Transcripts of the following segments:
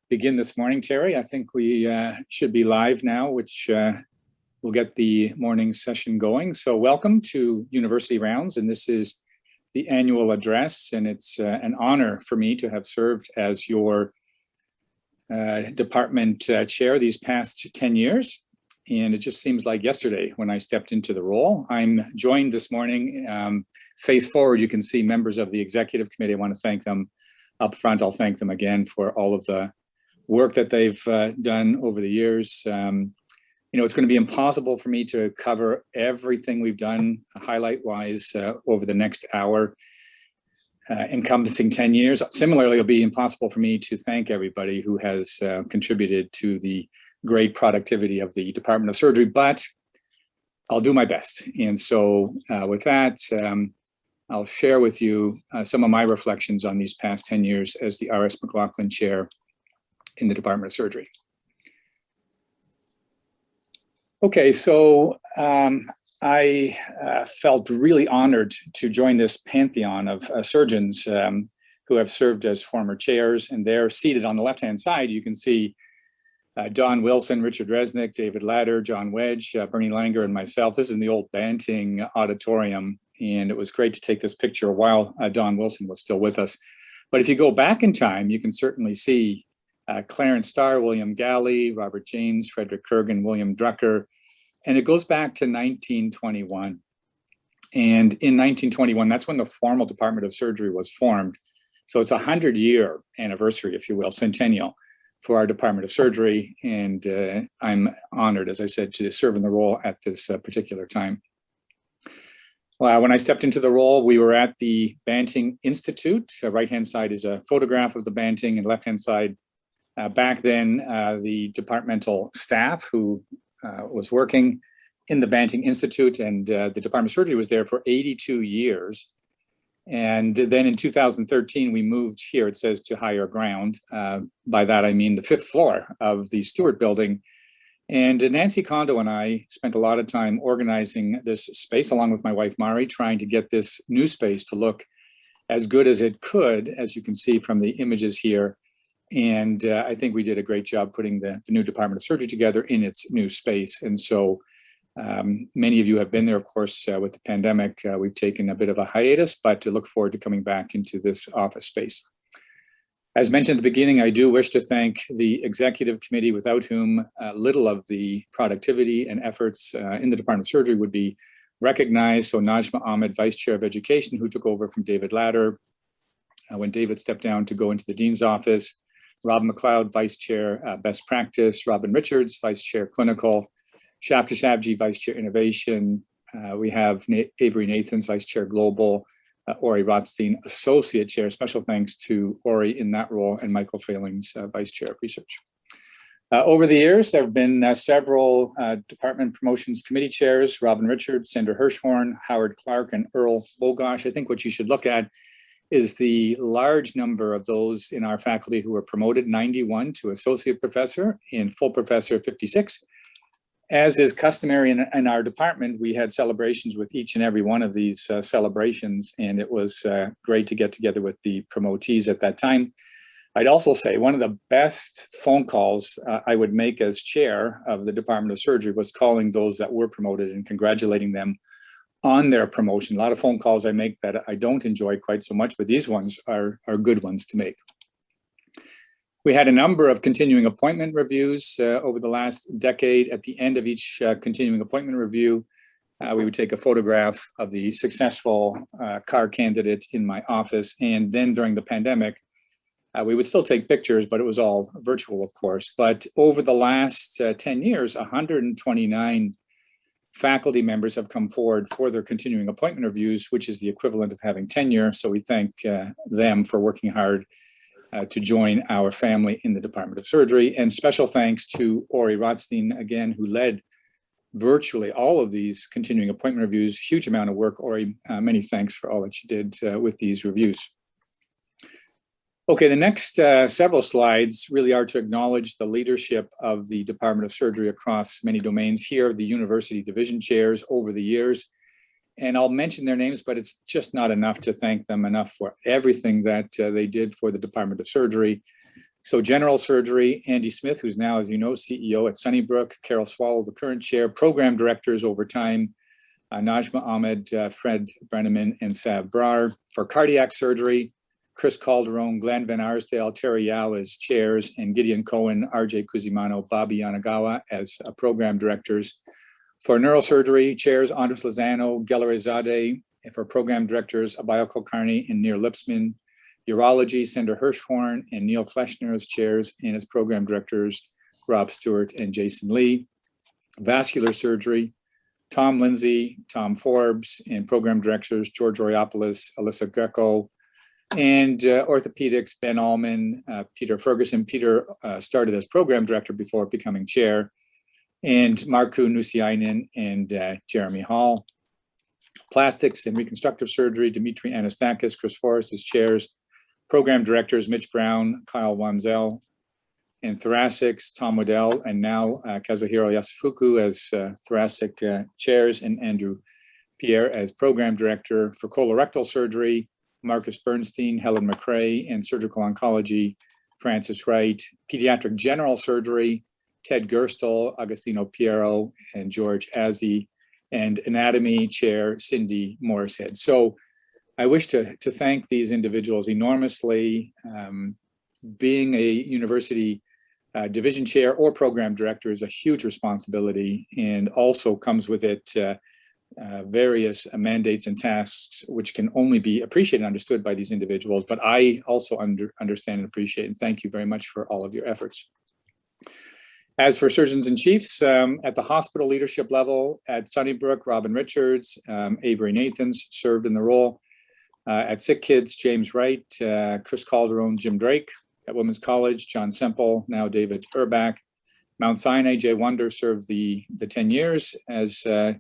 Begin this morning, Terry. I think we should be live now, which will get the morning session going. So welcome to University Rounds, and this is the annual address, and it's an honor for me to have served as your department chair these past 10 years. And it just seems like yesterday when I stepped into the role. I'm joined this morning, face forward, you can see members of the executive committee. I want to thank them up front. I'll thank them again for all of the work that they've done over the years. You know, it's going to be impossible for me to cover everything we've done highlight-wise over the next hour, encompassing 10 years. Similarly, it'll be impossible for me to thank everybody who has contributed to the great productivity of the Department of Surgery, but I'll do my best. And so with that, I'll share with you some of my reflections on these past 10 years as the R.S. McLaughlin Chair in the Department of Surgery. Okay, so I felt really honored to join this pantheon of surgeons who have served as former chairs, and they're seated on the left-hand side. You can see Don Wilson, Richard Resnick, David Latter, John Wedge, Bernie Langer, and myself. This is in the old Banting Auditorium, and it was great to take this picture while Don Wilson was still with us. But if you go back in time, you can certainly see Clarence Starr, William Galley, Robert James, Frederick Kurgan, William Drucker, and it goes back to 1921. And in 1921, that's when the formal Department of Surgery was formed. So it's a 100-year anniversary, if you will, centennial for our Department of Surgery. And I'm honored, as I said, to serve in the role at this particular time. When I stepped into the role, we were at the Banting Institute. Right-hand side is a photograph of the Banting, and left-hand side, back then, the departmental staff who was working in the Banting Institute, and the Department of Surgery was there for 82 years. And then in 2013, we moved here, it says, to higher ground. By that, I mean the 5th floor of the Stewart Building. And Nancy Kondo and I spent a lot of time organizing this space, along with my wife, Mari, trying to get this new space to look as good as it could, as you can see from the images here. And I think we did a great job putting the new Department of Surgery together in its new space. And so many of you have been there, of course, with the pandemic. We've taken a bit of a hiatus, but to look forward to coming back into this office space. As mentioned at the beginning, I do wish to thank the executive committee, without whom little of the productivity and efforts in the Department of Surgery would be recognized. So Najma Ahmed, Vice Chair of Education, who took over from David Latter when David stepped down to go into the Dean's office. Rob McLeod, Vice Chair, Best Practice. Robin Richards, Vice Chair, Clinical. Shafter Sabji, Vice Chair, Innovation. We have Avery Nathans, Vice Chair, Global. Ori Rothstein, Associate Chair. Special thanks to Ori in that role, and Michael Failings, Vice Chair of Research. Over the years, there have been several Department Promotions Committee Chairs: Robin Richards, Sandra Hirschhorn, Howard Clark, and Earl Bogosh. I think what you should look at is the large number of those in our faculty who were promoted, 91 to Associate Professor, and Full Professor, 56. As is customary in our department, we had celebrations with each and every one of these celebrations, and it was great to get together with the promotees at that time. I'd also say one of the best phone calls I would make as chair of the Department of Surgery was calling those that were promoted and congratulating them on their promotion. A lot of phone calls I make that I don't enjoy quite so much, but these ones are good ones to make. We had a number of continuing appointment reviews over the last decade. At the end of each continuing appointment review, we would take a photograph of the successful CAR candidate in my office. And then during the pandemic, we would still take pictures, but it was all virtual, of course. But over the last 10 years, 129 faculty members have come forward for their continuing appointment reviews, which is the equivalent of having tenure. So we thank them for working hard to join our family in the Department of Surgery. And special thanks to Ori Rothstein, again, who led virtually all of these continuing appointment reviews. Huge amount of work, Ori. Many thanks for all that you did with these reviews. Okay, the next several slides really are to acknowledge the leadership of the Department of Surgery across many domains here, the university division chairs over the years. And I'll mention their names, but it's just not enough to thank them enough for everything that they did for the Department of Surgery. So general surgery, Andy Smith, who's now, as you know, CEO at Sunnybrook, Carol Swallow, the current chair, program directors over time, Najma Ahmed, Fred Brenneman, and Sav Brar. For cardiac surgery, Chris Calderon, Glenn Van Arsdale, Terry Yao as chairs, and Gideon Cohen, RJ Kuzimano, Bobby Yanagawa as program directors. For neurosurgery, chairs, Andres Lozano, Gellerizade. For program directors, Abayo Kulkarni and Nir Lipsman. Urology, Sender Hirschhorn and Neil Fleshner as chairs, and as program directors, Rob Stewart and Jason Lee. Vascular surgery, Tom Lindsay, Tom Forbes, and program directors, George Oriopoulos, Alyssa Greco. And orthopedics, Ben Allman, Peter Ferguson. Peter started as program director before becoming chair. And Markku Nusiainen and Jeremy Hall. Plastics and reconstructive surgery, Dimitri Anastakis, Chris Forrest as chairs. Program directors, Mitch Brown, Kyle Wamsell. And thoracics, Tom Waddell, and now Kazuhiro Yasufuku as thoracic chairs, and Andrew Pierre as program director. For colorectal surgery, Marcus Bernstein, Helen McRae, and surgical oncology, Francis Wright. Pediatric general surgery, Ted Gerstel, Agostino Piero, and George Azzi, and anatomy chair, Cindy Morrishead. So I wish to thank these individuals enormously. Being a university division chair or program director is a huge responsibility, and also comes with it various mandates and tasks which can only be appreciated and understood by these individuals, but I also understand and appreciate, and thank you very much for all of your efforts. As for surgeons and chiefs, at the hospital leadership level, at Sunnybrook, Robin Richards, Avery Nathans served in the role. At Sick Kids, James Wright, Chris Calderon, Jim Drake. At Women's College, John Semple, now David Urbach. Mount Sinai, Jay Wonder served the 10 years as the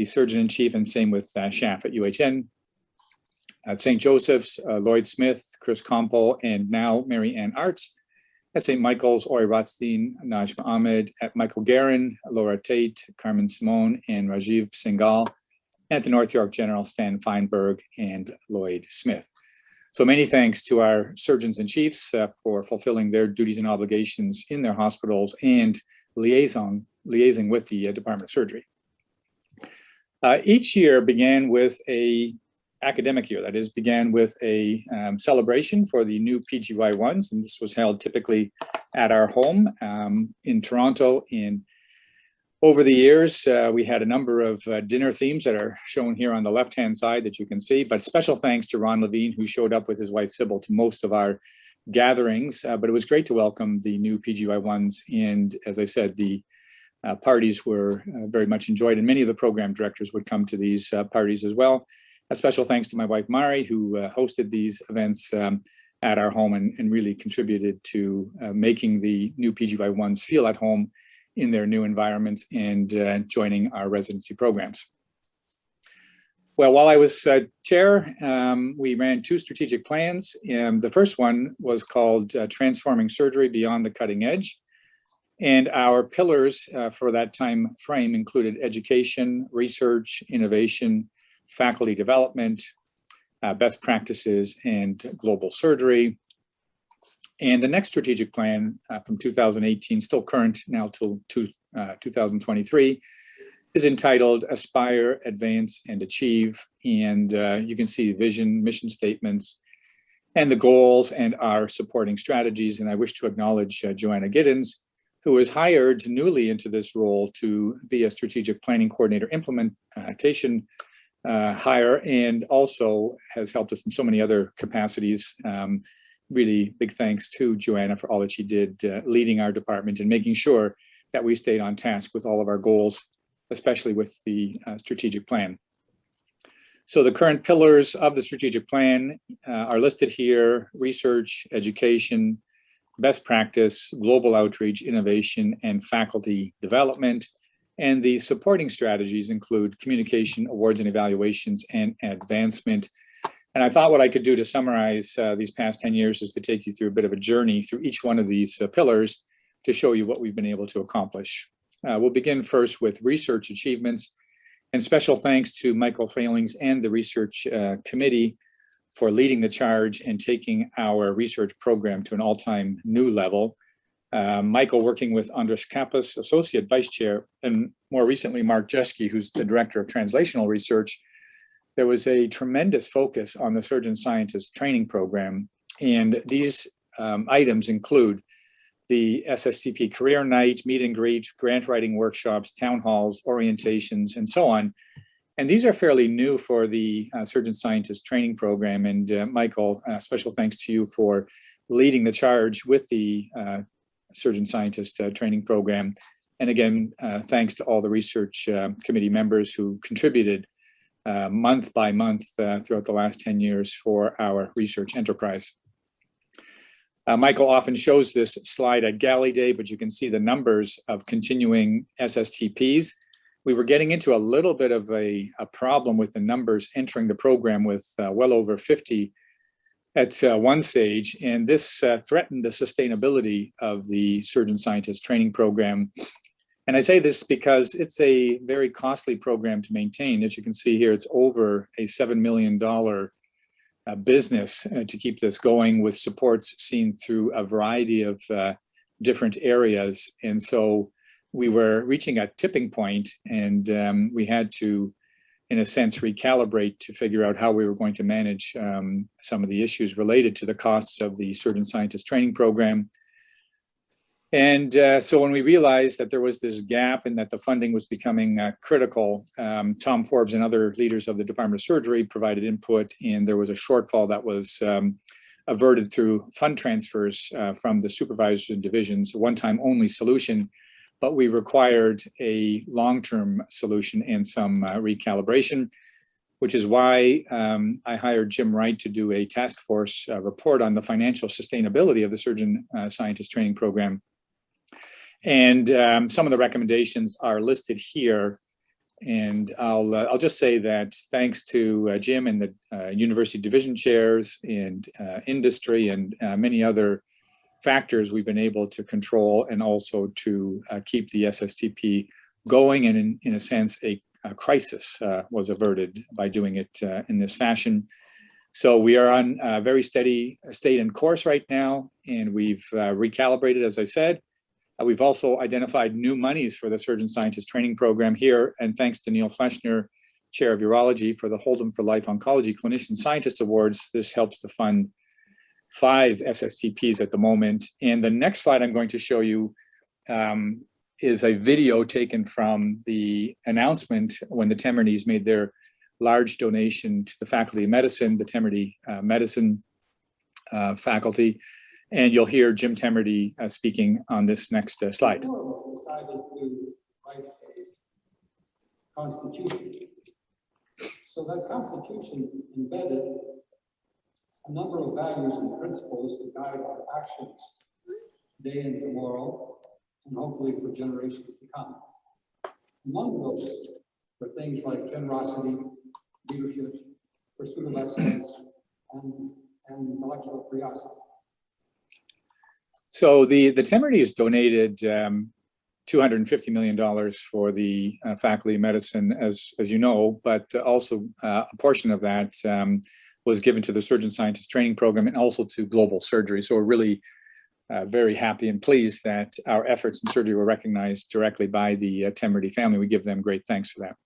surgeon in chief, and same with Schaff at UHN. At St. Joseph's, Lloyd Smith, Chris Compo, and now Mary Ann Arts. At St. Michael's, Ori Rothstein, Najma Ahmed. At Michael Guerin, Laura Tate, Carmen Simone, and Rajiv Singhal. And at the North York General, Stan Feinberg and Lloyd Smith. So many thanks to our surgeons and chiefs for fulfilling their duties and obligations in their hospitals and liaising with the Department of Surgery. Each year began with a academic year, that is, began with a celebration for the new PGY1s, and this was held typically at our home in Toronto. Over the years, we had a number of dinner themes that are shown here on the left-hand side that you can see, but special thanks to Ron Levine, who showed up with his wife Sybil to most of our gatherings. But it was great to welcome the new PGY1s, and as I said, the parties were very much enjoyed, and many of the program directors would come to these parties as well. A special thanks to my wife Mari, who hosted these events at our home and really contributed to making the new PGY1s feel at home in their new environments and joining our residency programs. Well, while I was chair, we ran two strategic plans. The first one was called Transforming Surgery Beyond the Cutting Edge. And our pillars for that time frame included education, research, innovation, faculty development, best practices, and global surgery. And the next strategic plan from 2018, still current now till 2023, is entitled Aspire, Advance, and Achieve. And you can see vision, mission statements, and the goals and our supporting strategies. And I wish to acknowledge Joanna Giddens, who was hired newly into this role to be a strategic planning coordinator implementation hire, and also has helped us in so many other capacities. Really big thanks to Joanna for all that she did leading our department and making sure that we stayed on task with all of our goals, especially with the strategic plan. So the current pillars of the strategic plan are listed here: research, education, best practice, global outreach, innovation, and faculty development. And the supporting strategies include communication, awards and evaluations, and advancement. And I thought what I could do to summarize these past 10 years is to take you through a bit of a journey through each one of these pillars to show you what we've been able to accomplish. We'll begin first with research achievements, and special thanks to Michael Failings and the research committee for leading the charge and taking our research program to an all-time new level. Michael working with Andres Kappas, Associate Vice Chair, and more recently, Mark Jeschke, who's the Director of Translational Research. There was a tremendous focus on the Surgeon Scientist Training Program. And these items include the SSTP Career Night, Meet and Greet, grant writing workshops, town halls, orientations, and so on. And these are fairly new for the Surgeon Scientist Training Program. And Michael, special thanks to you for leading the charge with the Surgeon Scientist Training Program. And again, thanks to all the research committee members who contributed month by month throughout the last 10 years for our research enterprise. Michael often shows this slide at Galley Day, but you can see the numbers of continuing SSTPs. We were getting into a little bit of a problem with the numbers entering the program with well over 50 at one stage, and this threatened the sustainability of the Surgeon Scientist Training Program. And I say this because it's a very costly program to maintain. As you can see here, it's over a $7 million business to keep this going, with supports seen through a variety of different areas. And so we were reaching a tipping point, and we had to, in a sense, recalibrate to figure out how we were going to manage some of the issues related to the costs of the Surgeon Scientist Training Program. And so when we realized that there was this gap and that the funding was becoming critical, Tom Forbes and other leaders of the Department of Surgery provided input, and there was a shortfall that was averted through fund transfers from the supervisors and divisions, a one-time only solution, but we required a long-term solution and some recalibration, which is why I hired Jim Wright to do a task force report on the financial sustainability of the Surgeon Scientist Training Program. And some of the recommendations are listed here. And I'll just say that thanks to Jim and the university division chairs and industry and many other factors, we've been able to control and also to keep the SSTP going. And in a sense, a crisis was averted by doing it in this fashion. So we are on a very steady state and course right now, and we've recalibrated, as I said. We've also identified new monies for the Surgeon Scientist Training Program here, and thanks to Neil Fleshner, Chair of Urology, for the Hold'em for Life Oncology Clinician Scientist Awards. This helps to fund 5 SSTPs at the moment. And the next slide I'm going to show you is a video taken from the announcement when the Temernies made their large donation to the Faculty of Medicine, the Temerny Medicine faculty. And you'll hear Jim Temerty speaking on this next slide. The board decided to write a constitution. So that constitution embedded a number of values and principles that guide our actions today and tomorrow, and hopefully for generations to come. Among those were things like generosity, leadership, pursuit of excellence, and intellectual curiosity. So the Temernies donated $250 million for the Faculty of Medicine, as you know, but also a portion of that was given to the Surgeon Scientist Training Program and also to global surgery. So we're really very happy and pleased that our efforts in surgery were recognized directly by the Temerty family. We give them great thanks for that.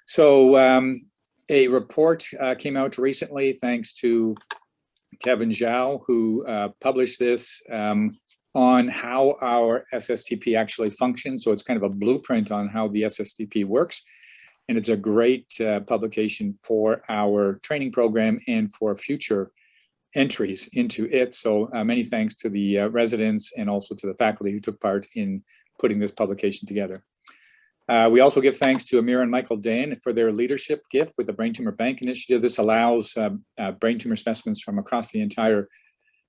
So a report came out recently, thanks to Kevin Zhao, who published this on how our SSTP actually functions. So it's kind of a blueprint on how the SSTP works. And it's a great publication for our training program and for future entries into it. So many thanks to the residents and also to the faculty who took part in putting this publication together. We also give thanks to Amir and Michael Dan for their leadership gift with the Brain Tumor Bank Initiative. This allows brain tumor specimens from across the entire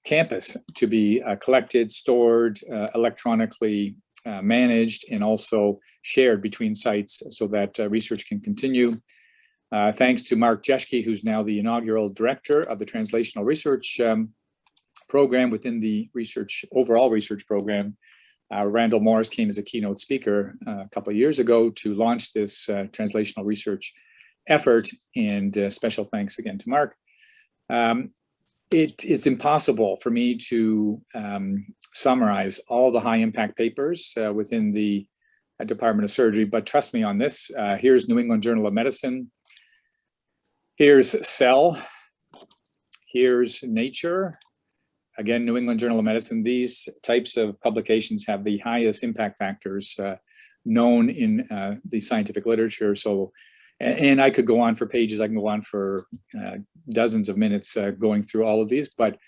campus to be collected, stored, electronically managed, and also shared between sites so that research can continue. Thanks to Mark Jeschke, who's now the inaugural director of the Translational Research Program within the overall research program. Randall Morris came as a keynote speaker a couple of years ago to launch this translational research effort, and special thanks again to Mark. It's impossible for me to summarize all the high impact papers within the Department of Surgery, but trust me on this. Here's New England Journal of Medicine. Here's Cell. Here's Nature. Again, New England Journal of Medicine. These types of publications have the highest impact factors known in the scientific literature. So, and I could go on for pages. I can go on for dozens of minutes going through all of these, but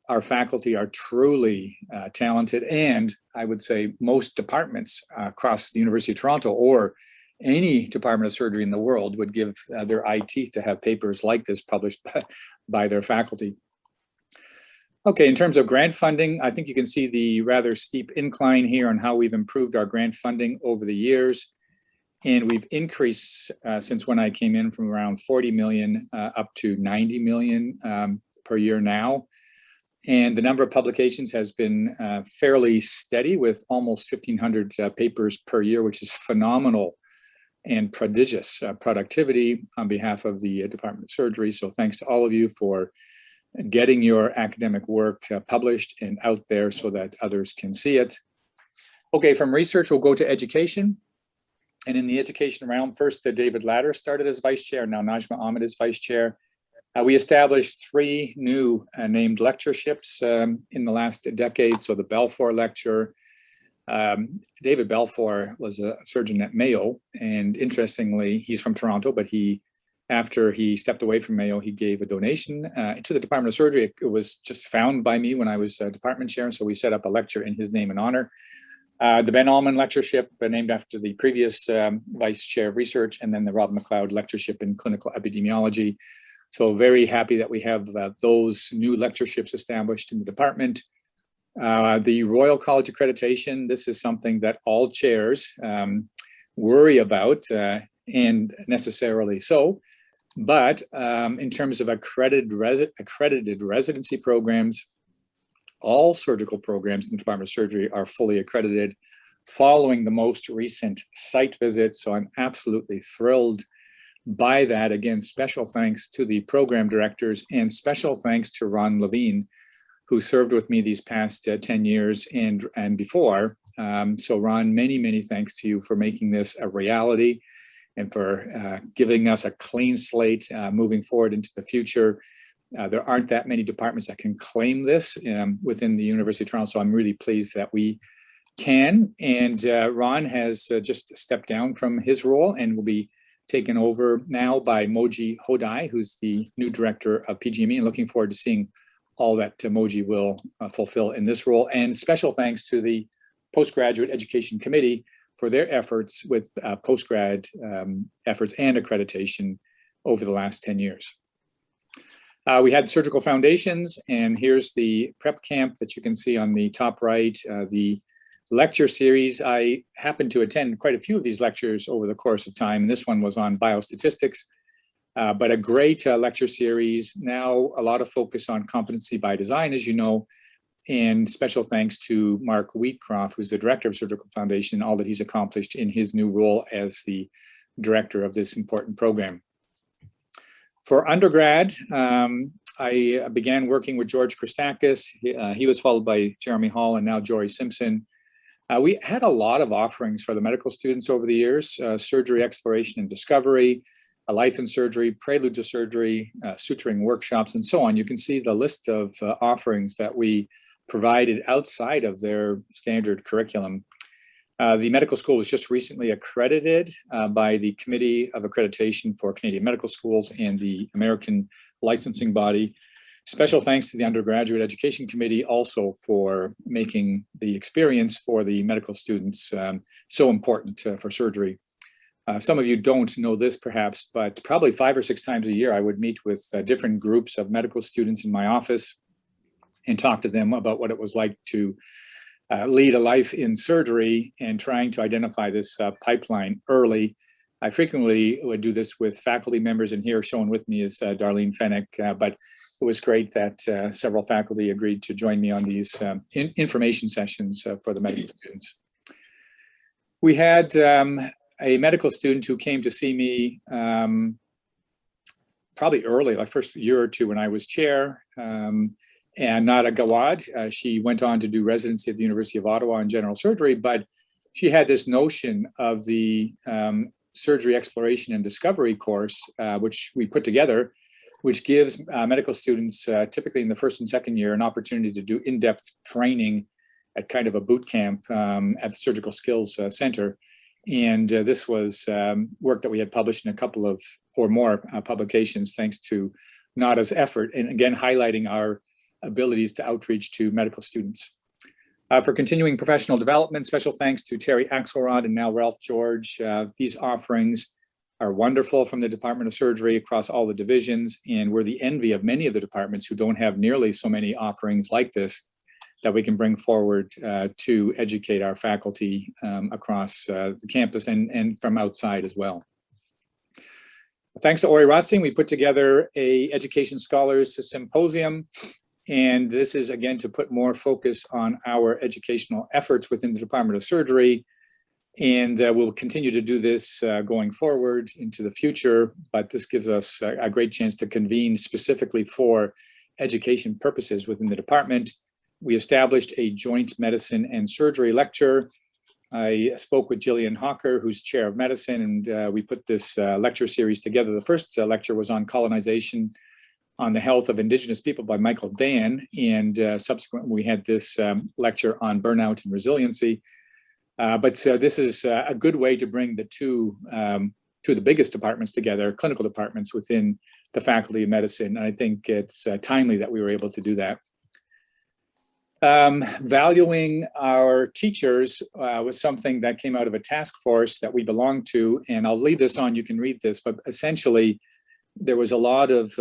our faculty are truly talented. And I would say most departments across the University of Toronto or any department of surgery in the world would give their eye teeth to have papers like this published by their faculty. Okay, in terms of grant funding, I think you can see the rather steep incline here on how we've improved our grant funding over the years. And we've increased since when I came in from around 40 million up to 90 million per year now. And the number of publications has been fairly steady with almost 1,500 papers per year, which is phenomenal and prodigious productivity on behalf of the Department of Surgery. So thanks to all of you for getting your academic work published and out there so that others can see it. Okay, from research, we'll go to education. And in the education realm, first David Latter started as vice chair, now Najma Ahmed is vice chair. We established 3 new named lectureships in the last decade. So the Balfour Lecture, David Balfour was a surgeon at Mayo, and interestingly, he's from Toronto, but after he stepped away from Mayo, he gave a donation to the Department of Surgery. It was just found by me when I was department chair, so we set up a lecture in his name and honor. The Ben Allman Lectureship, named after the previous Vice Chair of Research, and then the Rob McLeod Lectureship in Clinical Epidemiology. So very happy that we have those new lectureships established in the department. The Royal College Accreditation, this is something that all chairs worry about, and necessarily so. But in terms of accredited residency programs, all surgical programs in the Department of Surgery are fully accredited following the most recent site visit. So I'm absolutely thrilled by that. Again, special thanks to the program directors and special thanks to Ron Levine, who served with me these past 10 years and before. So Ron, many, many thanks to you for making this a reality and for giving us a clean slate moving forward into the future. There aren't that many departments that can claim this within the University of Toronto, so I'm really pleased that we can. And Ron has just stepped down from his role and will be taken over now by Moji Hodai, who's the new director of PGME, and looking forward to seeing all that Moji will fulfill in this role. And special thanks to the Postgraduate Education Committee for their efforts with postgrad efforts and accreditation over the last 10 years. We had surgical foundations, and here's the prep camp that you can see on the top right. The lecture series, I happened to attend quite a few of these lectures over the course of time, and this one was on biostatistics, but a great lecture series. Now a lot of focus on competency by design, as you know, and special thanks to Mark Wheatcroft, who's the director of Surgical Foundation, all that he's accomplished in his new role as the director of this important program. For undergrad, I began working with George Christakis. He was followed by Jeremy Hall and now Jory Simpson. We had a lot of offerings for the medical students over the years: surgery exploration and discovery, a life in surgery, prelude to surgery, suturing workshops, and so on. You can see the list of offerings that we provided outside of their standard curriculum. The medical school was just recently accredited by the Committee of Accreditation for Canadian Medical Schools and the American licensing body. Special thanks to the Undergraduate Education Committee also for making the experience for the medical students so important for surgery. Some of you don't know this perhaps, but probably 5 or 6 times a year I would meet with different groups of medical students in my office and talk to them about what it was like to lead a life in surgery and trying to identify this pipeline early. I frequently would do this with faculty members, and here shown with me is Darlene Fennick, but it was great that several faculty agreed to join me on these information sessions for the medical students. We had a medical student who came to see me probably early, like first year or two when I was chair. And Nada Gawad, she went on to do residency at the University of Ottawa in general surgery, but she had this notion of the surgery exploration and discovery course, which we put together, which gives medical students, typically in the first and second year, an opportunity to do in-depth training at kind of a boot camp at the Surgical Skills Center. And this was work that we had published in a couple of or more publications, thanks to Nada's effort, and again, highlighting our abilities to outreach to medical students. For continuing professional development, special thanks to Terry Axelrod and now Ralph George. These offerings are wonderful from the Department of Surgery across all the divisions, and we're the envy of many of the departments who don't have nearly so many offerings like this that we can bring forward to educate our faculty across the campus and from outside as well. Thanks to Ori Rotzing, we put together a Education Scholars Symposium. And this is, again, to put more focus on our educational efforts within the Department of Surgery. And we'll continue to do this going forward into the future, but this gives us a great chance to convene specifically for education purposes within the department. We established a joint medicine and surgery lecture. I spoke with Jillian Hawker, who's chair of medicine, and we put this lecture series together. The first lecture was on colonization on the health of Indigenous people by Michael Dan, and subsequently we had this lecture on burnout and resiliency. But this is a good way to bring the two of the biggest departments together, clinical departments within the Faculty of Medicine. And I think it's timely that we were able to do that. Valuing our teachers was something that came out of a task force that we belong to, and I'll leave this on, you can read this, but essentially there was a lot of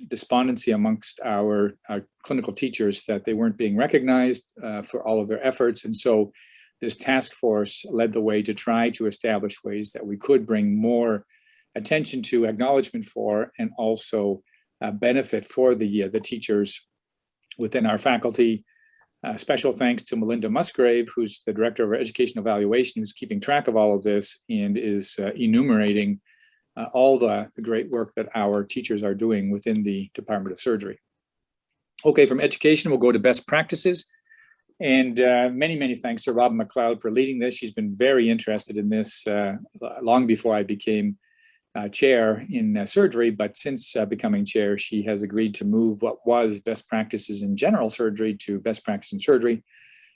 despondency amongst our clinical teachers that they weren't being recognized for all of their efforts. And so this task force led the way to try to establish ways that we could bring more attention to, acknowledgement for, and also benefit for the teachers within our faculty. Special thanks to Melinda Musgrave, who's the Director of our Education Evaluation, who's keeping track of all of this and is enumerating all the great work that our teachers are doing within the Department of Surgery. Okay, from education, we'll go to best practices. And many, many thanks to Robin McLeod for leading this. She's been very interested in this long before I became chair in surgery, but since becoming chair, she has agreed to move what was best practices in general surgery to best practice in surgery.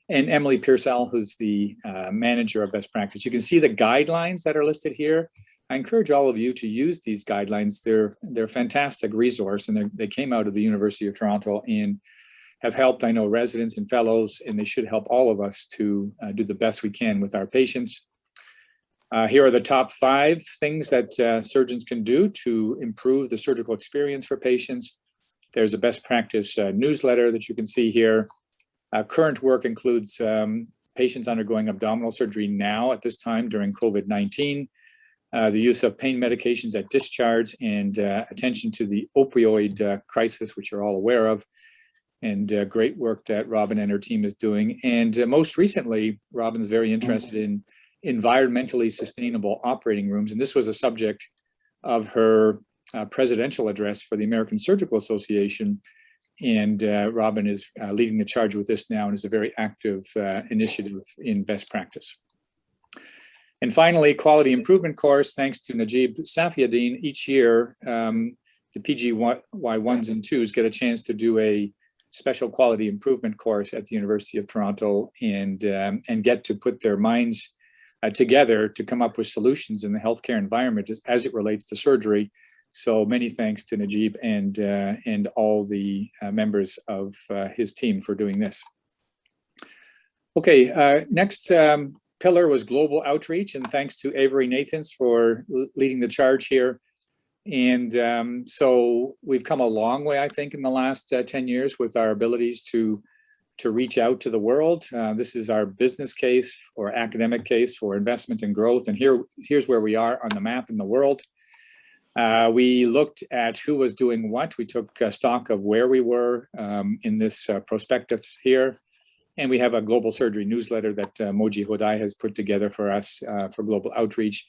And Emily Pearsall, who's the manager of best practice. You can see the guidelines that are listed here. I encourage all of you to use these guidelines. They're a fantastic resource, and they came out of the University of Toronto and have helped, I know, residents and fellows, and they should help all of us to do the best we can with our patients. Here are the top 5 things that surgeons can do to improve the surgical experience for patients. There's a best practice newsletter that you can see here. Current work includes patients undergoing abdominal surgery now at this time during COVID-19. The use of pain medications at discharge, and attention to the opioid crisis, which you're all aware of, and great work that Robin and her team is doing. And most recently, Robin's very interested in environmentally sustainable operating rooms. And this was a subject of her presidential address for the American Surgical Association. And Robin is leading the charge with this now, and is a very active initiative in best practice. And finally, quality improvement course, thanks to Najib Safiuddin. Each year, the PGY1s and 2s get a chance to do a special quality improvement course at the University of Toronto, and get to put their minds together to come up with solutions in the healthcare environment as it relates to surgery. So many thanks to Najib and all the members of his team for doing this. Okay, next pillar was global outreach, and thanks to Avery Nathans for leading the charge here. And so we've come a long way, I think, in the last 10 years with our abilities to reach out to the world. This is our business case or academic case for investment and growth. And here's where we are on the map in the world. We looked at who was doing what. We took stock of where we were in this prospectus here. And we have a global surgery newsletter that Moji Hodai has put together for us for global outreach.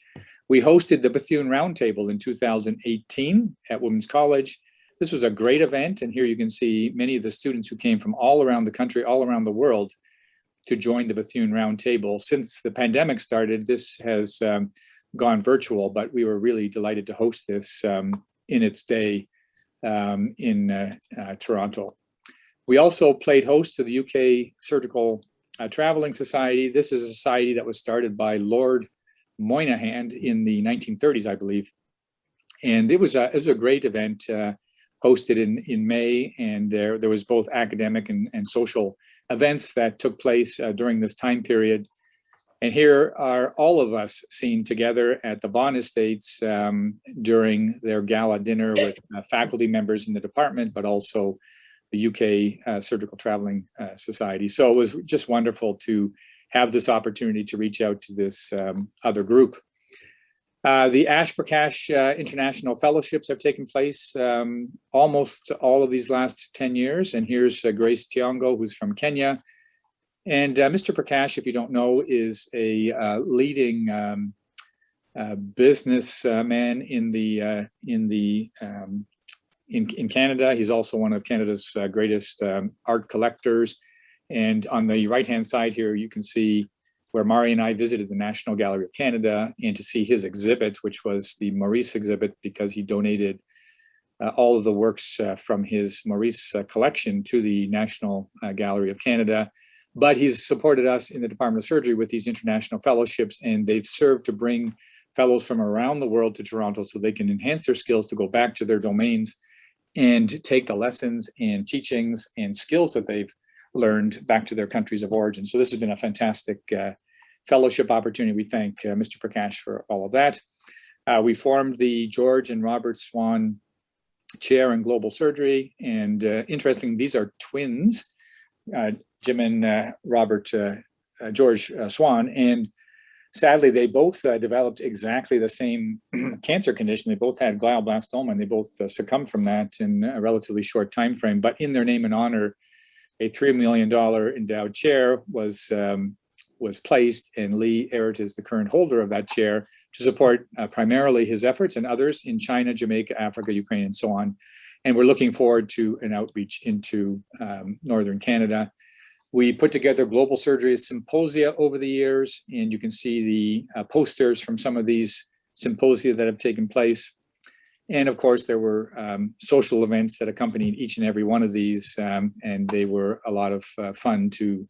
We hosted the Bethune Roundtable in 2018 at Women's College. This was a great event, and here you can see many of the students who came from all around the country, all around the world, to join the Bethune Roundtable. Since the pandemic started, this has gone virtual, but we were really delighted to host this in its day in Toronto. We also played host to the UK Surgical Traveling Society. This is a society that was started by Lord Moynihan in the 1930s, I believe. And it was a great event hosted in May, and there was both academic and social events that took place during this time period. And here are all of us seen together at the Vaughan Estates during their gala dinner with faculty members in the department, but also the UK Surgical Traveling Society. So it was just wonderful to have this opportunity to reach out to this other group. The PRAKAsh International Fellowships have taken place almost all of these last 10 years. And here's Grace Tiongo, who's from Kenya. And Mr. Prakash, if you don't know, is a leading businessman in Canada. He's also one of Canada's greatest art collectors. And on the right-hand side here, you can see where Mari and I visited the National Gallery of Canada, and to see his exhibit, which was the Maurice exhibit, because he donated all of the works from his Maurice collection to the National Gallery of Canada. But he's supported us in the Department of Surgery with these international fellowships, and they've served to bring fellows from around the world to Toronto so they can enhance their skills to go back to their domains and take the lessons and teachings and skills that they've learned back to their countries of origin. So this has been a fantastic fellowship opportunity. We thank Mr. Prakash for all of that. We formed the George and Robert SWAN Chair in Global Surgery, and interesting, these are twins, Jim and George Swan, and sadly they both developed exactly the same cancer condition. They both had glioblastoma, and they both succumbed from that in a relatively short time frame. But in their name and honor, a $3 million endowed chair was placed, and Lee Ehret is the current holder of that chair to support primarily his efforts and others in China, Jamaica, Africa, Ukraine, and so on. And we're looking forward to an outreach into Northern Canada. We put together global surgery symposia over the years, and you can see the posters from some of these symposia that have taken place. And of course, there were social events that accompanied each and every one of these, and they were a lot of fun to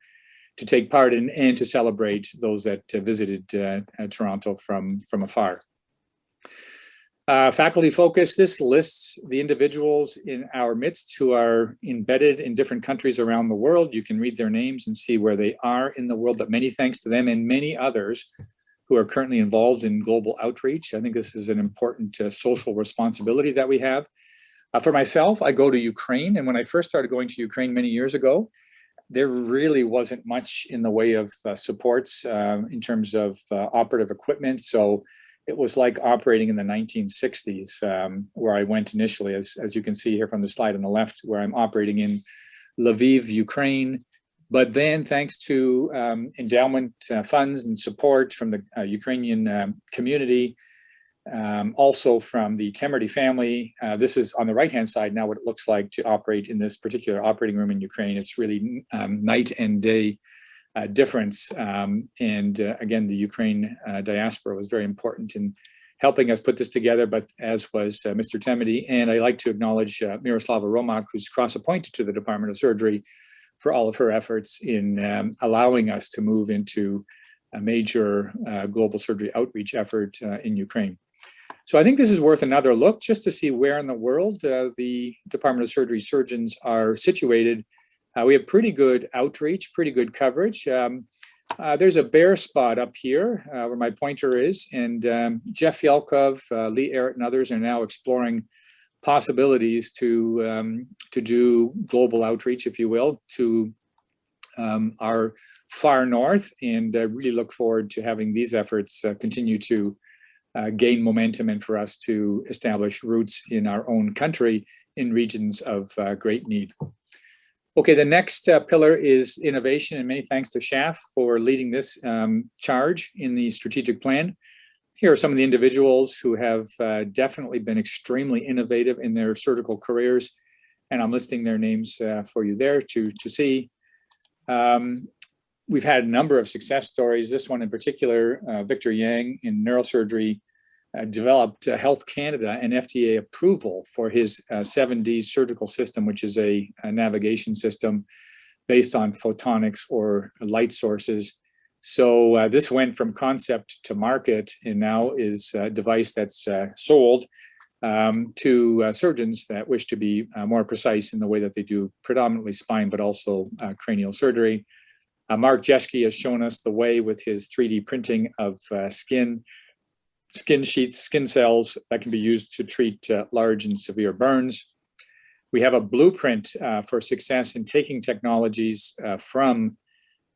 take part in and to celebrate those that visited Toronto from afar. Faculty focus, this lists the individuals in our midst who are embedded in different countries around the world. You can read their names and see where they are in the world, but many thanks to them and many others who are currently involved in global outreach. I think this is an important social responsibility that we have. For myself, I go to Ukraine, and when I first started going to Ukraine many years ago, there really wasn't much in the way of supports in terms of operative equipment. So it was like operating in the 1960s, where I went initially, as you can see here from the slide on the left, where I'm operating in Lviv, Ukraine. But then thanks to endowment funds and support from the Ukrainian community, also from the Temerty family, this is on the right-hand side now what it looks like to operate in this particular operating room in Ukraine. It's really night and day difference. Again, the Ukraine diaspora was very important in helping us put this together, but as was Mr. Temerty. And I'd like to acknowledge Miroslava Romak, who's cross-appointed to the Department of Surgery, for all of her efforts in allowing us to move into a major global surgery outreach effort in Ukraine. So I think this is worth another look just to see where in the world the Department of Surgery surgeons are situated. We have pretty good outreach, pretty good coverage. There's a bare spot up here where my pointer is, and Jeff Yelkov, Lee Ehret, and others are now exploring possibilities to do global outreach, if you will, to our far north, and really look forward to having these efforts continue to gain momentum and for us to establish roots in our own country in regions of great need. Okay, the next pillar is innovation, and many thanks to Shaf for leading this charge in the strategic plan. Here are some of the individuals who have definitely been extremely innovative in their surgical careers, and I'm listing their names for you there to see. We've had a number of success stories. This one in particular, Victor Yang in neurosurgery, developed Health Canada and FDA approval for his 7D surgical system, which is a navigation system based on photonics or light sources. So this went from concept to market and now is a device that's sold to surgeons that wish to be more precise in the way that they do predominantly spine, but also cranial surgery. Mark Jeschke has shown us the way with his 3D printing of skin sheets, skin cells that can be used to treat large and severe burns. We have a blueprint for success in taking technologies from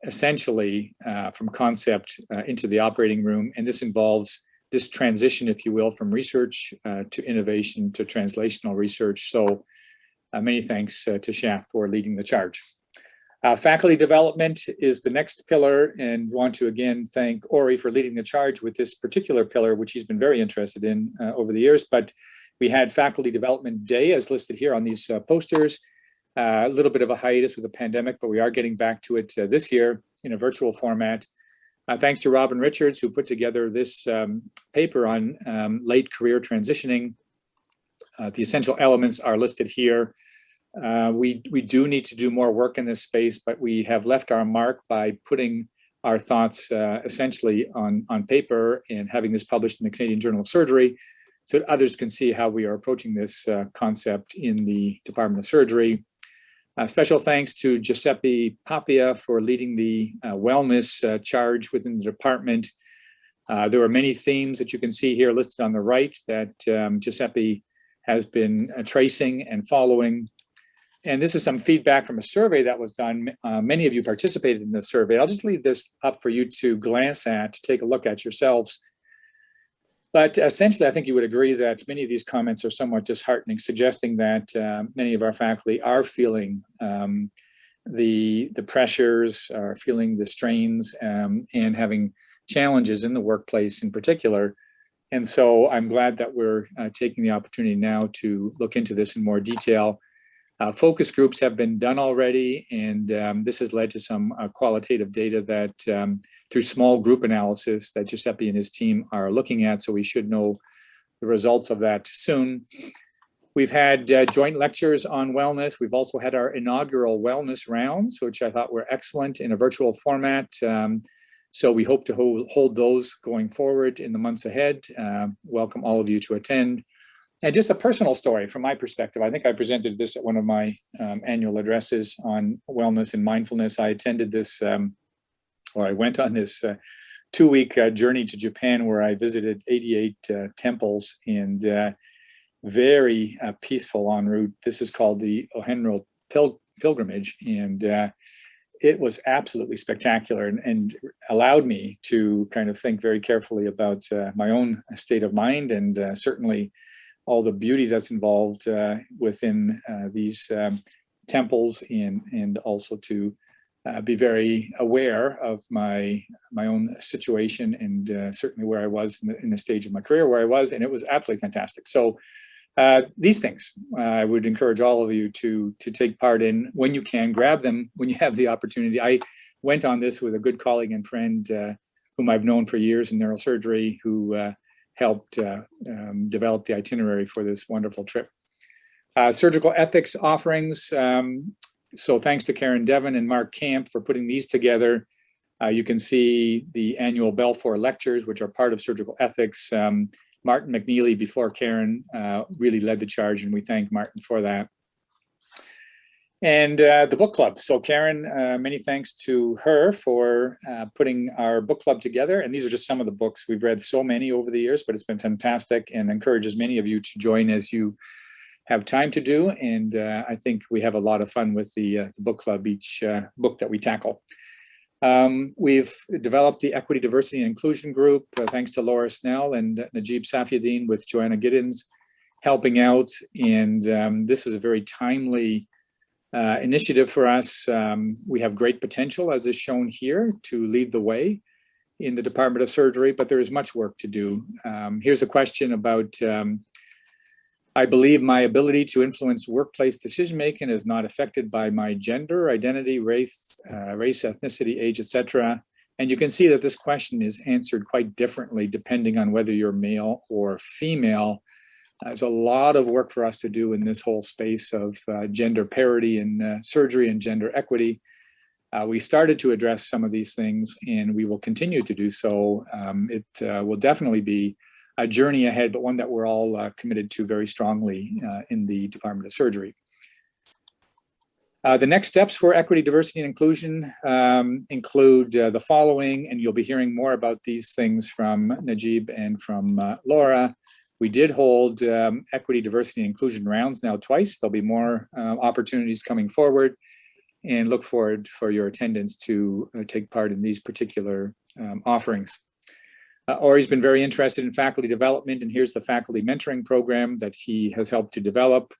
essentially from concept into the operating room. And this involves this transition, if you will, from research to innovation to translational research. So many thanks to Shaf for leading the charge. Faculty development is the next pillar, and want to again thank Ori for leading the charge with this particular pillar, which he's been very interested in over the years. But we had Faculty Development Day as listed here on these posters. A little bit of a hiatus with the pandemic, but we are getting back to it this year in a virtual format. Thanks to Robin Richards, who put together this paper on late career transitioning. The essential elements are listed here. We do need to do more work in this space, but we have left our mark by putting our thoughts essentially on paper and having this published in the Canadian Journal of Surgery so that others can see how we are approaching this concept in the Department of Surgery. Special thanks to Giuseppe Papia for leading the wellness charge within the department. There are many themes that you can see here listed on the right that Giuseppe has been tracing and following. And this is some feedback from a survey that was done. Many of you participated in the survey. I'll just leave this up for you to glance at, to take a look at yourselves. But essentially, I think you would agree that many of these comments are somewhat disheartening, suggesting that many of our faculty are feeling the pressures, are feeling the strains, and having challenges in the workplace in particular. And so I'm glad that we're taking the opportunity now to look into this in more detail. Focus groups have been done already, and this has led to some qualitative data that through small group analysis that Giuseppe and his team are looking at, so we should know the results of that soon. We've had joint lectures on wellness. We've also had our inaugural wellness rounds, which I thought were excellent in a virtual format. So we hope to hold those going forward in the months ahead. Welcome all of you to attend. And just a personal story from my perspective. I think I presented this at one of my annual addresses on wellness and mindfulness. I attended this, or I went on this 2-week journey to Japan where I visited 88 temples and very peaceful en route. This is called the Ohenro pilgrimage, and it was absolutely spectacular and allowed me to kind of think very carefully about my own state of mind and certainly all the beauty that's involved within these temples, and also to be very aware of my own situation and certainly where I was in the stage of my career where I was, and it was absolutely fantastic. So these things I would encourage all of you to take part in when you can. Grab them when you have the opportunity. I went on this with a good colleague and friend whom I've known for years in neurosurgery, who helped develop the itinerary for this wonderful trip. Surgical ethics offerings. So thanks to Karen Devon and Mark Camp for putting these together. You can see the annual Belfour lectures, which are part of surgical ethics. Martin McNeely, before Karen, really led the charge, and we thank Martin for that. And the book club. So Karen, many thanks to her for putting our book club together. And these are just some of the books. We've read so many over the years, but it's been fantastic, and encourage as many of you to join as you have time to do. And I think we have a lot of fun with the book club, each book that we tackle. We've developed the Equity, Diversity, and Inclusion Group, thanks to Laura Snell and Najib Safiuddin, with Joanna Giddens helping out. And this is a very timely initiative for us. We have great potential, as is shown here, to lead the way in the Department of Surgery, but there is much work to do. Here's a question about, I believe my ability to influence workplace decision-making is not affected by my gender, identity, race, ethnicity, age, etc. And you can see that this question is answered quite differently depending on whether you're male or female. There's a lot of work for us to do in this whole space of gender parity in surgery and gender equity. We started to address some of these things, and we will continue to do so. It will definitely be a journey ahead, but one that we're all committed to very strongly in the Department of Surgery. The next steps for equity, diversity, and inclusion include the following, and you'll be hearing more about these things from Najib and from Laura. We did hold equity, diversity, and inclusion rounds now twice. There'll be more opportunities coming forward, and look forward for your attendance to take part in these particular offerings. Ori's been very interested in faculty development, and here's the faculty mentoring program that he has helped to develop.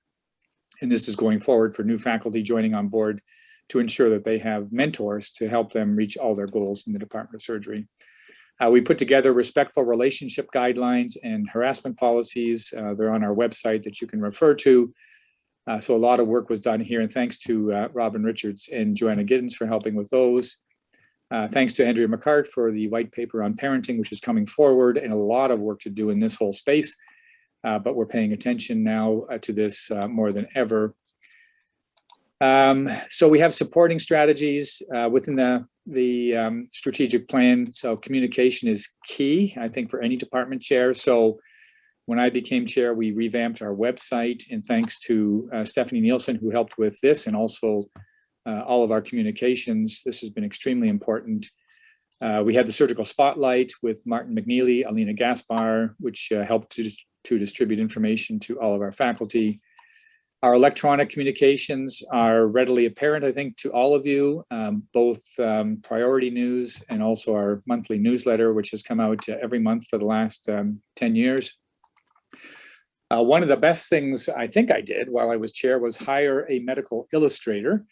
And this is going forward for new faculty joining on board to ensure that they have mentors to help them reach all their goals in the Department of Surgery. We put together respectful relationship guidelines and harassment policies. They're on our website that you can refer to. So a lot of work was done here, and thanks to Robin Richards and Joanna Giddens for helping with those. Thanks to Andrea McCart for the white paper on parenting, which is coming forward, and a lot of work to do in this whole space. But we're paying attention now to this more than ever. So we have supporting strategies within the strategic plan. So communication is key, I think, for any department chair. So when I became chair, we revamped our website, and thanks to Stephanie Nielsen, who helped with this, and also all of our communications, this has been extremely important. We had the surgical spotlight with Martin McNeely, Alina Gaspar, which helped to distribute information to all of our faculty. Our electronic communications are readily apparent, I think, to all of you, both Priority News and also our monthly newsletter, which has come out every month for the last 10 years. One of the best things I think I did while I was chair was hire a medical illustrator,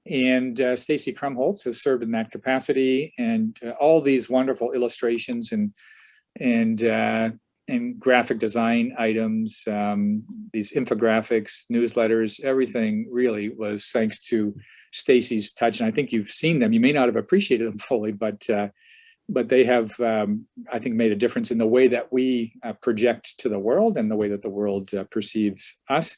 and Stacy Krumholtz has served in that capacity, and all these wonderful illustrations and graphic design items, these infographics, newsletters, everything really was thanks to Stacy's touch. And I think you've seen them. You may not have appreciated them fully, but they have, I think, made a difference in the way that we project to the world and the way that the world perceives us.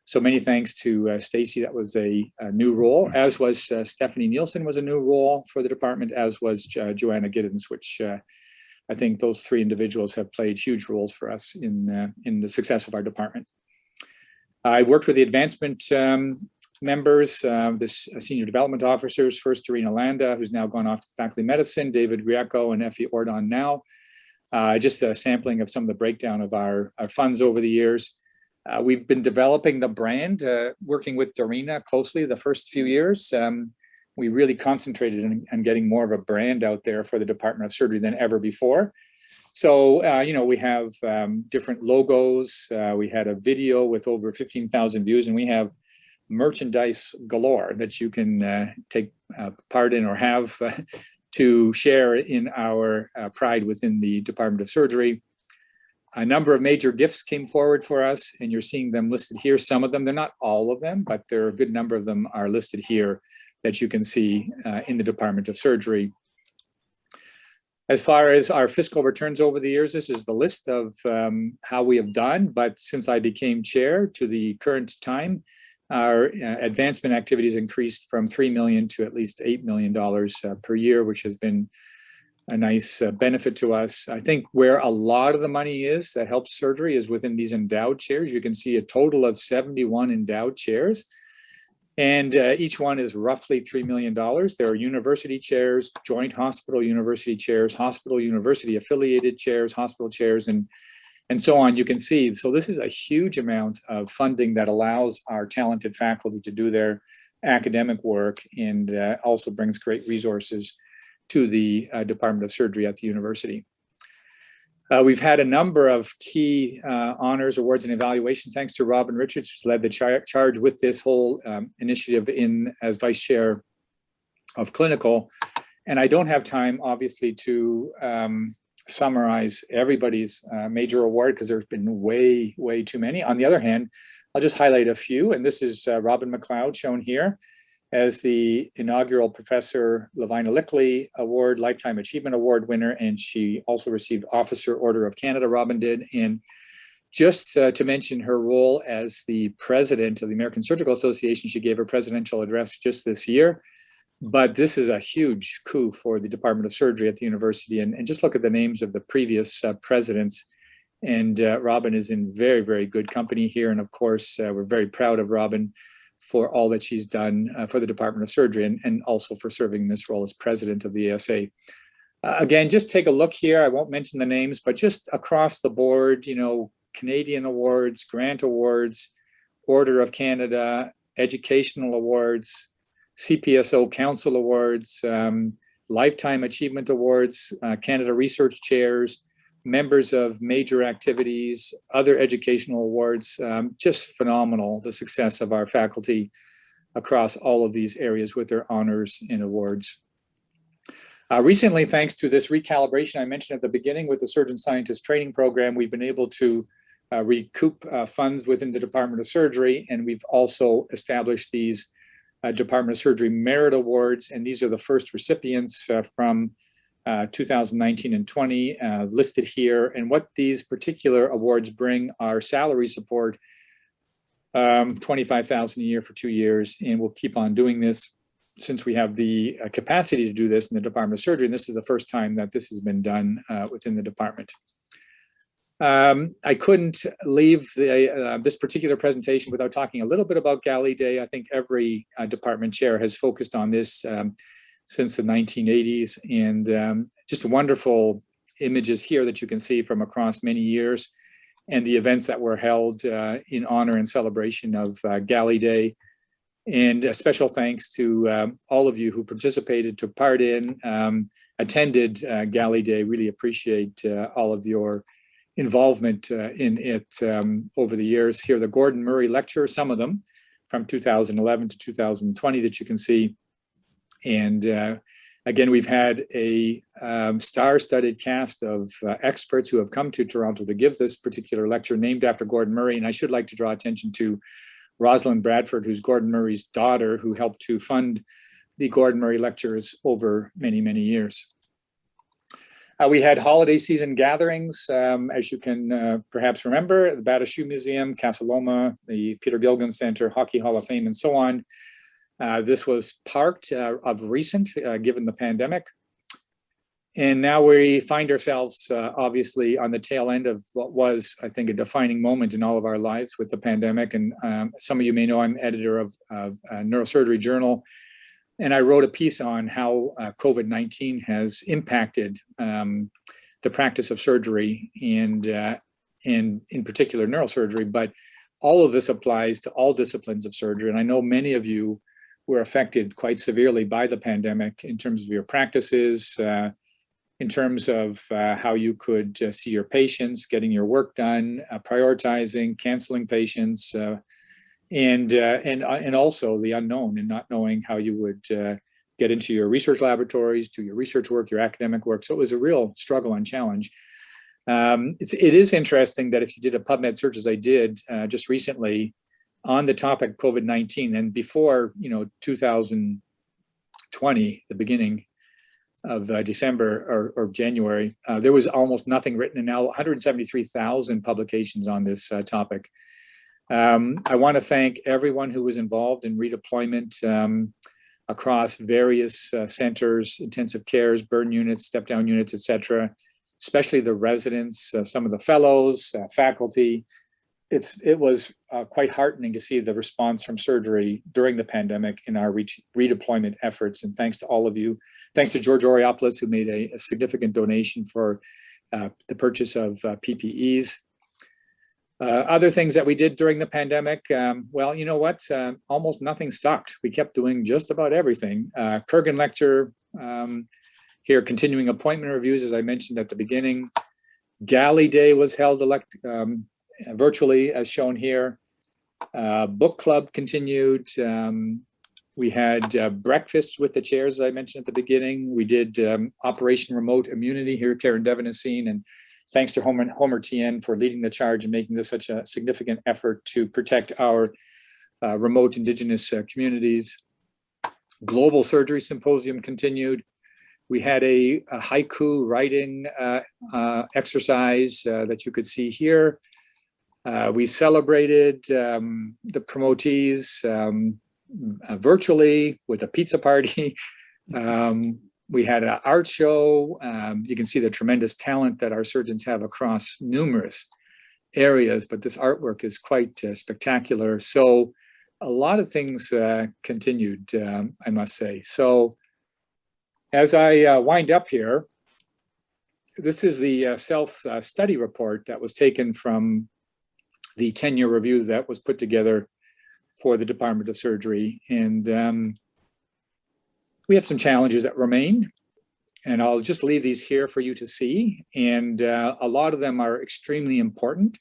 So many thanks to Stacy. That was a new role, as was Stephanie Nielsen was a new role for the department, as was Joanna Giddens, which I think those three individuals have played huge roles for us in the success of our department. I worked with the advancement members, the senior development officers, first Dorina Landa, who's now gone off to faculty medicine, David Griecco and Effie Ordon now. Just a sampling of some of the breakdown of our funds over the years. We've been developing the brand, working with Dorina closely the first few years. We really concentrated on getting more of a brand out there for the Department of Surgery than ever before. So, you know, we have different logos. We had a video with over 15,000 views, and we have merchandise galore that you can take part in or have to share in our pride within the Department of Surgery. A number of major gifts came forward for us, and you're seeing them listed here. Some of them, they're not all of them, but there are a good number of them are listed here that you can see in the Department of Surgery. As far as our fiscal returns over the years, this is the list of how we have done, but since I became chair to the current time, our advancement activities increased from $3 million to at least $8 million per year, which has been a nice benefit to us. I think where a lot of the money is that helps surgery is within these endowed chairs. You can see a total of 71 endowed chairs, and each one is roughly $3 million. There are university chairs, joint hospital university chairs, hospital university affiliated chairs, hospital chairs, and so on. You can see, so this is a huge amount of funding that allows our talented faculty to do their academic work, and also brings great resources to the Department of Surgery at the university. We've had a number of key honors, awards, and evaluations, thanks to Robin Richards, who's led the charge with this whole initiative as Vice Chair of Clinical. And I don't have time, obviously, to summarize everybody's major award, because there's been way, way too many. On the other hand, I'll just highlight a few, and this is Robin McLeod, shown here as the inaugural Professor Lavina Lickley Award, Lifetime Achievement Award winner, and she also received Officer Order of Canada, Robin did. And just to mention her role as the president of the American Surgical Association, she gave her presidential address just this year. But this is a huge coup for the Department of Surgery at the university. And just look at the names of the previous presidents. And Robin is in very, very good company here. And of course, we're very proud of Robin for all that she's done for the Department of Surgery, and also for serving in this role as president of the ASA. Again, just take a look here. I won't mention the names, but just across the board, you know, Canadian awards, grant awards, Order of Canada, educational awards, CPSO Council awards, Lifetime Achievement Awards, Canada Research Chairs, members of major activities, other educational awards. Just phenomenal, the success of our faculty across all of these areas with their honors and awards. Recently, thanks to this recalibration I mentioned at the beginning with the Surgeon Scientist Training Program, we've been able to recoup funds within the Department of Surgery, and we've also established these Department of Surgery Merit Awards, and these are the first recipients from 2019 and 20 listed here. And what these particular awards bring are salary support, $25,000 a year for 2 years, and we'll keep on doing this since we have the capacity to do this in the Department of Surgery, and this is the first time that this has been done within the department. I couldn't leave this particular presentation without talking a little bit about Galley Day. I think every department chair has focused on this since the 1980s, and just wonderful images here that you can see from across many years, and the events that were held in honor and celebration of Galley Day. And a special thanks to all of you who participated, took part in, attended Galley Day. Really appreciate all of your involvement in it over the years. Here, the Gordon Murray Lecture, some of them from 2011 to 2020 that you can see. And again, we've had a star-studded cast of experts who have come to Toronto to give this particular lecture named after Gordon Murray. And I should like to draw attention to Rosalind Bradford, who's Gordon Murray's daughter, who helped to fund the Gordon Murray Lectures over many, many years. We had holiday season gatherings, as you can perhaps remember, the Bata Shoe Museum, Casa Loma, the Peter Gilligan Center, Hockey Hall of Fame, and so on. This was parked of recent, given the pandemic. And now we find ourselves obviously on the tail end of what was, I think, a defining moment in all of our lives with the pandemic. And some of you may know I'm editor of Neurosurgery Journal. And I wrote a piece on how COVID-19 has impacted the practice of surgery and in particular neurosurgery, but all of this applies to all disciplines of surgery. And I know many of you were affected quite severely by the pandemic in terms of your practices, in terms of how you could see your patients, getting your work done, prioritizing, canceling patients, and also the unknown and not knowing how you would get into your research laboratories, do your research work, your academic work. So it was a real struggle and challenge. It is interesting that if you did a PubMed search, as I did just recently, on the topic COVID-19, and before 2020, the beginning of December or January, there was almost nothing written, and now 173,000 publications on this topic. I want to thank everyone who was involved in redeployment across various centers, intensive cares, burn units, step-down units, etc., especially the residents, some of the fellows, faculty. It was quite heartening to see the response from surgery during the pandemic in our redeployment efforts. And thanks to all of you. Thanks to George Oriopoulos, who made a significant donation for the purchase of PPEs. Other things that we did during the pandemic, well, you know what? Almost nothing stopped. We kept doing just about everything. Kurgan Lecture, here continuing appointment reviews, as I mentioned at the beginning. Galley Day was held virtually, as shown here. Book club continued. We had breakfast with the chairs, as I mentioned at the beginning. We did Operation Remote Immunity here, Karen Devon has seen, and thanks to Homer TN for leading the charge and making this such a significant effort to protect our remote Indigenous communities. Global Surgery Symposium continued. We had a haiku writing exercise that you could see here. We celebrated the promotees virtually with a pizza party. We had an art show. You can see the tremendous talent that our surgeons have across numerous areas, but this artwork is quite spectacular. So a lot of things continued, I must say. So as I wind up here, this is the self-study report that was taken from the 10-year review that was put together for the Department of Surgery. And we have some challenges that remain, and I'll just leave these here for you to see. And a lot of them are extremely important.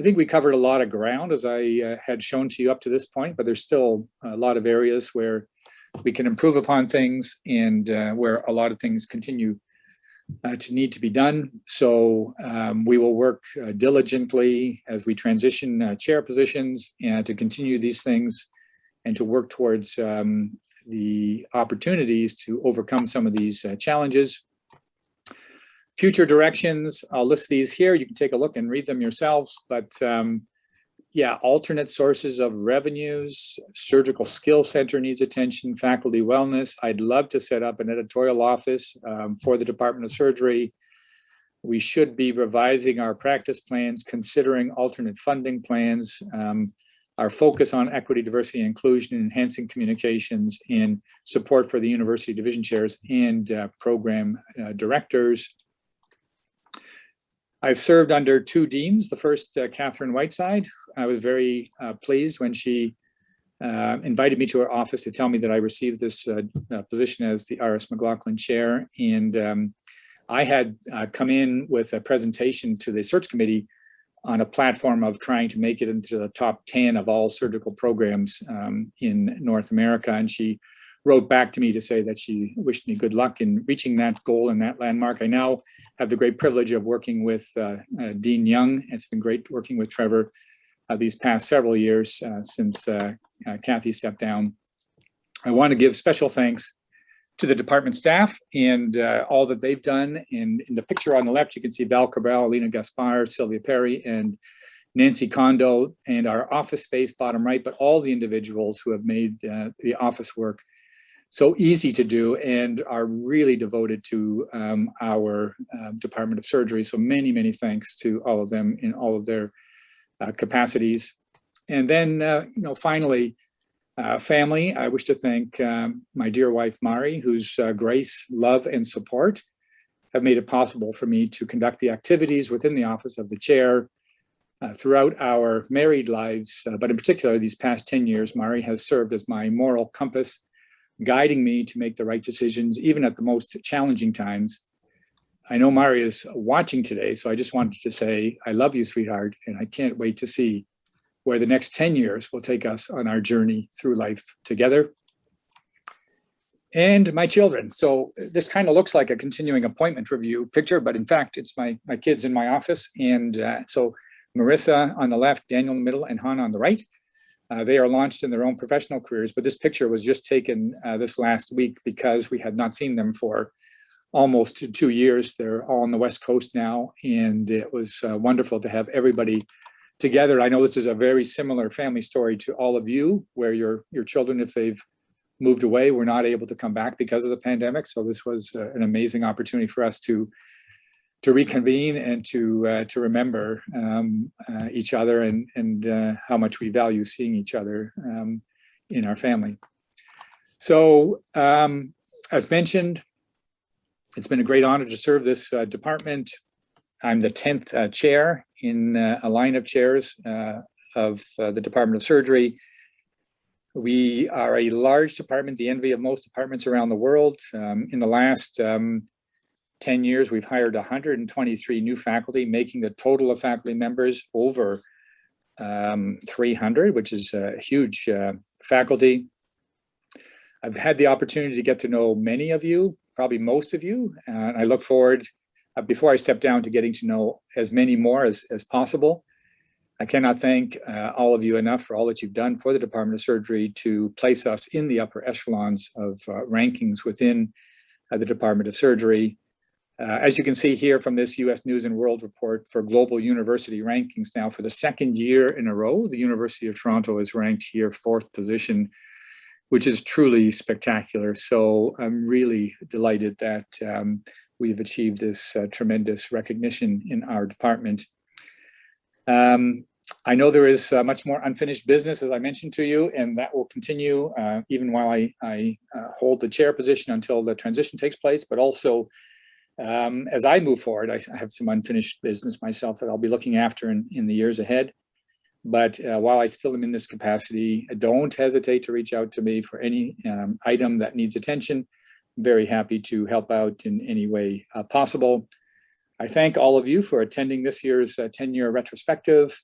I think we covered a lot of ground, as I had shown to you up to this point, but there's still a lot of areas where we can improve upon things, and where a lot of things continue to need to be done. So we will work diligently as we transition chair positions and to continue these things and to work towards the opportunities to overcome some of these challenges. Future directions, I'll list these here. You can take a look and read them yourselves, but yeah, alternate sources of revenues, surgical skill center needs attention, faculty wellness. I'd love to set up an editorial office for the Department of Surgery. We should be revising our practice plans, considering alternate funding plans, our focus on equity, diversity, and inclusion, enhancing communications, and support for the university division chairs and program directors. I've served under two deans. The first, Catherine Whiteside. I was very pleased when she invited me to her office to tell me that I received this position as the R.S. McLaughlin Chair. And I had come in with a presentation to the search committee on a platform of trying to make it into the top 10 of all surgical programs in North America. And she wrote back to me to say that she wished me good luck in reaching that goal and that landmark. I now have the great privilege of working with Dean Young. It's been great working with Trevor these past several years since Kathy stepped down. I want to give special thanks to the department staff and all that they've done. And in the picture on the left, you can see Val Cabral, Alina Gaspar, Sylvia Perry, and Nancy Kondo, and our office space bottom right, but all the individuals who have made the office work so easy to do and are really devoted to our Department of Surgery. So many, many thanks to all of them in all of their capacities. And then, you know, finally, family, I wish to thank my dear wife, Mari, whose grace, love, and support have made it possible for me to conduct the activities within the office of the chair throughout our married lives. But in particular, these past 10 years, Mari has served as my moral compass, guiding me to make the right decisions, even at the most challenging times. I know Mari is watching today, so I just wanted to say, I love you, sweetheart, and I can't wait to see where the next 10 years will take us on our journey through life together. And my children. So this kind of looks like a continuing appointment review picture, but in fact, it's my kids in my office. And so Marissa on the left, Daniel in the middle, and Hannah on the right. They are launched in their own professional careers, but this picture was just taken this last week because we had not seen them for almost 2 years. They're all on the West Coast now, and it was wonderful to have everybody together. I know this is a very similar family story to all of you, where your children, if they've moved away, were not able to come back because of the pandemic. So this was an amazing opportunity for us to reconvene and to remember each other and how much we value seeing each other in our family. So as mentioned, it's been a great honor to serve this department. I'm the 10th chair in a line of chairs of the Department of Surgery. We are a large department, the envy of most departments around the world. In the last 10 years, we've hired 123 new faculty, making the total of faculty members over 300, which is a huge faculty. I've had the opportunity to get to know many of you, probably most of you, and I look forward, before I step down, to getting to know as many more as possible. I cannot thank all of you enough for all that you've done for the Department of Surgery to place us in the upper echelons of rankings within the Department of Surgery. As you can see here from this US News and World Report for global university rankings, now for the second year in a row, the University of Toronto is ranked here 4th position, which is truly spectacular. So I'm really delighted that we've achieved this tremendous recognition in our department. I know there is much more unfinished business, as I mentioned to you, and that will continue even while I hold the chair position until the transition takes place, but also as I move forward, I have some unfinished business myself that I'll be looking after in the years ahead. But while I still am in this capacity, don't hesitate to reach out to me for any item that needs attention. I'm very happy to help out in any way possible. I thank all of you for attending this year's 10-year retrospective.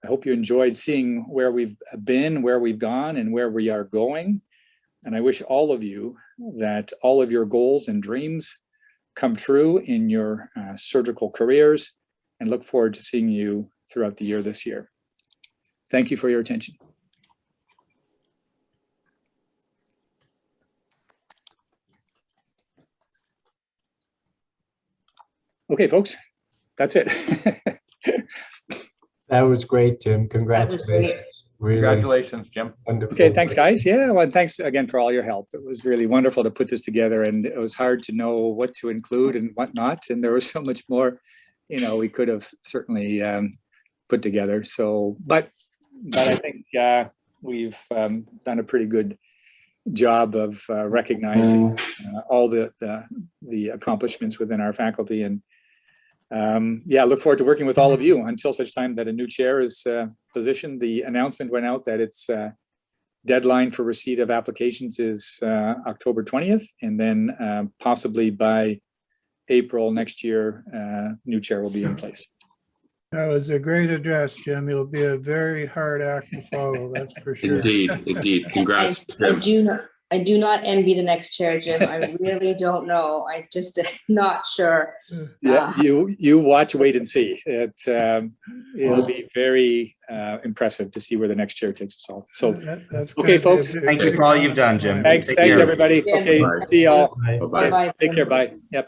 I hope you enjoyed seeing where we've been, where we've gone, and where we are going. And I wish all of you that all of your goals and dreams come true in your surgical careers, and look forward to seeing you throughout the year this year. Thank you for your attention. Okay, folks, that's it. That was great, Jim. Congratulations. Really Congratulations, Jim. wonderful. Okay, thanks, guys. Yeah, well, thanks again for all your help. It was really wonderful to put this together, and it was hard to know what to include and what not. And there was so much more, we could have certainly put together. So, but I think we've done a pretty good job of recognizing all the accomplishments within our faculty. And yeah, look forward to working with all of you until such time that a new chair is positioned. The announcement went out that its deadline for receipt of applications is October 20th, and then possibly by April next year, new chair will be in place. That was a great address, Jim. It'll be a very hard act to follow, that's for sure. Indeed. Congrats, Jim. I do not envy the next chair, Jim. I really don't know. I just not sure. Yeah, you watch, wait and see. It'll be very impressive to see where the next chair takes us all. So, That's okay, folks. Thank you for all you've done, Jim. Thanks, Take care. everybody. Yeah. Okay, Bye. see y'all. Bye-bye. Bye-bye. Take care, bye. Yep.